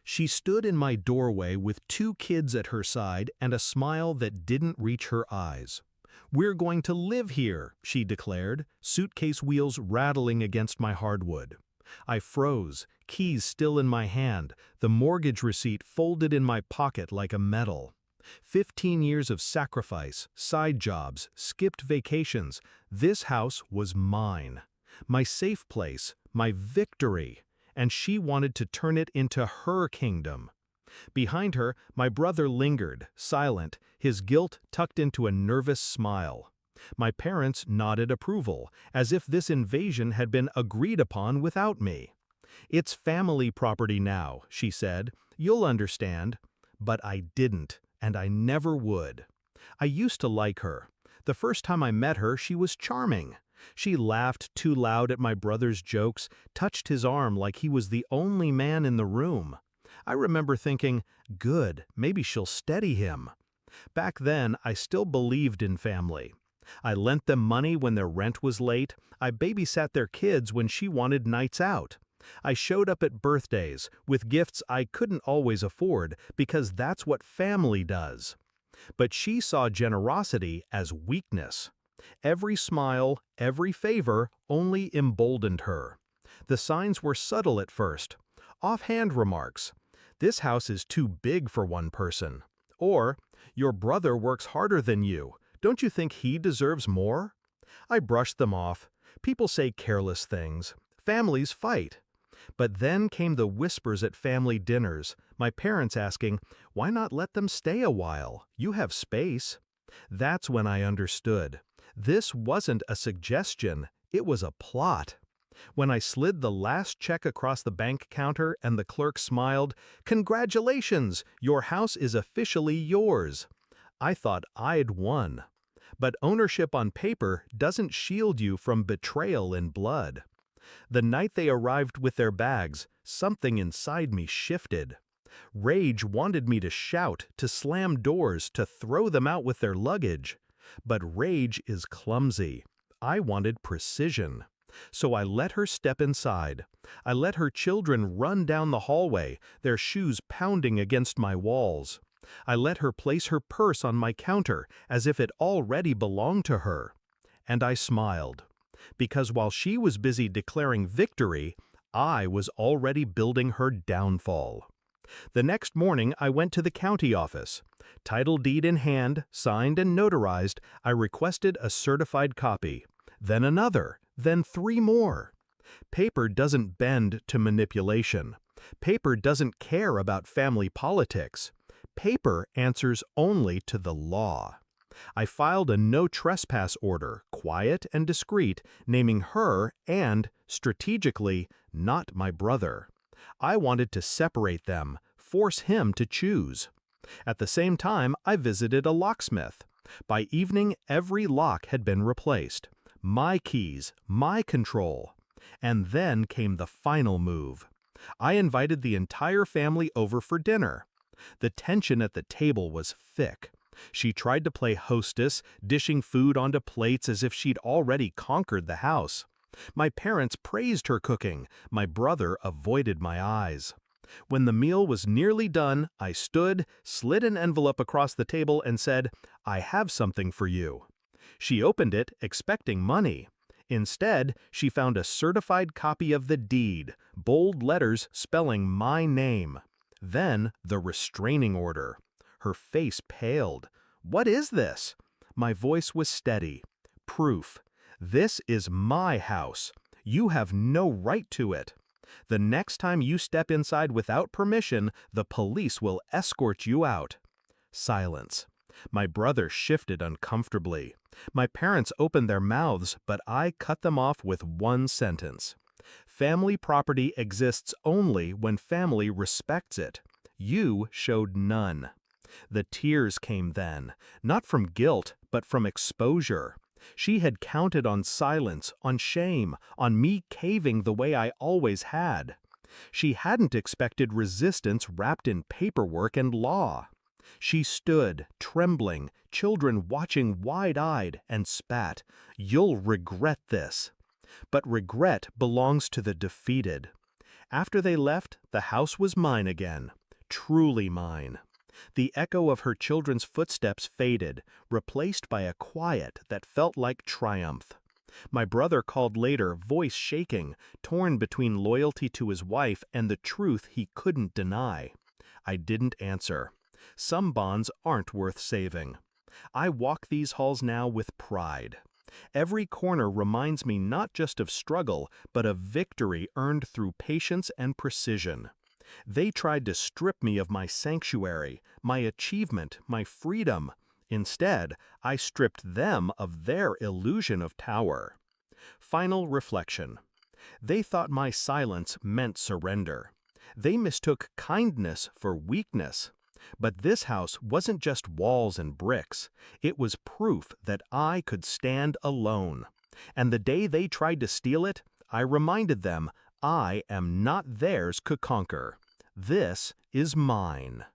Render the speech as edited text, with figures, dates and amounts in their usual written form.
She stood in my doorway with 2 kids at her side and a smile that didn't reach her eyes. "We're going to live here," she declared, suitcase wheels rattling against my hardwood. I froze, keys still in my hand, the mortgage receipt folded in my pocket like a medal. 15 years of sacrifice, side jobs, skipped vacations. This house was mine. My safe place, my victory. And she wanted to turn it into her kingdom. Behind her, my brother lingered, silent, his guilt tucked into a nervous smile. My parents nodded approval, as if this invasion had been agreed upon without me. "It's family property now," she said. "You'll understand." But I didn't, and I never would. I used to like her. The first time I met her, she was charming. She laughed too loud at my brother's jokes, touched his arm like he was the only man in the room. I remember thinking, good, maybe she'll steady him. Back then, I still believed in family. I lent them money when their rent was late. I babysat their kids when she wanted nights out. I showed up at birthdays with gifts I couldn't always afford because that's what family does. But she saw generosity as weakness. Every smile, every favor only emboldened her. The signs were subtle at first. Offhand remarks, "This house is too big for one person." Or, "Your brother works harder than you. Don't you think he deserves more?" I brushed them off. People say careless things. Families fight. But then came the whispers at family dinners, my parents asking, "Why not let them stay a while? You have space." That's when I understood. This wasn't a suggestion, it was a plot. When I slid the last check across the bank counter and the clerk smiled, "Congratulations, your house is officially yours." I thought I'd won. But ownership on paper doesn't shield you from betrayal in blood. The night they arrived with their bags, something inside me shifted. Rage wanted me to shout, to slam doors, to throw them out with their luggage. But rage is clumsy. I wanted precision. So I let her step inside. I let her children run down the hallway, their shoes pounding against my walls. I let her place her purse on my counter as if it already belonged to her. And I smiled. Because while she was busy declaring victory, I was already building her downfall. The next morning, I went to the county office. Title deed in hand, signed and notarized, I requested a certified copy. Then another, then 3 more. Paper doesn't bend to manipulation. Paper doesn't care about family politics. Paper answers only to the law. I filed a no trespass order, quiet and discreet, naming her and, strategically, not my brother. I wanted to separate them, force him to choose. At the same time, I visited a locksmith. By evening, every lock had been replaced. My keys, my control. And then came the final move. I invited the entire family over for dinner. The tension at the table was thick. She tried to play hostess, dishing food onto plates as if she'd already conquered the house. My parents praised her cooking. My brother avoided my eyes. When the meal was nearly done, I stood, slid an envelope across the table and said, "I have something for you." She opened it, expecting money. Instead, she found a certified copy of the deed, bold letters spelling my name. Then the restraining order. Her face paled. "What is this?" My voice was steady. "Proof. This is my house. You have no right to it. The next time you step inside without permission, the police will escort you out." Silence. My brother shifted uncomfortably. My parents opened their mouths, but I cut them off with one sentence. Family property exists only when family respects it. You showed none. The tears came then, not from guilt, but from exposure. She had counted on silence, on shame, on me caving the way I always had. She hadn't expected resistance wrapped in paperwork and law. She stood, trembling, children watching wide-eyed, and spat, "You'll regret this." But regret belongs to the defeated. After they left, the house was mine again, truly mine. The echo of her children's footsteps faded, replaced by a quiet that felt like triumph. My brother called later, voice shaking, torn between loyalty to his wife and the truth he couldn't deny. I didn't answer. Some bonds aren't worth saving. I walk these halls now with pride. Every corner reminds me not just of struggle, but of victory earned through patience and precision. They tried to strip me of my sanctuary, my achievement, my freedom. Instead, I stripped them of their illusion of tower. Final reflection. They thought my silence meant surrender. They mistook kindness for weakness. But this house wasn't just walls and bricks. It was proof that I could stand alone. And the day they tried to steal it, I reminded them I am not theirs to conquer. This is mine.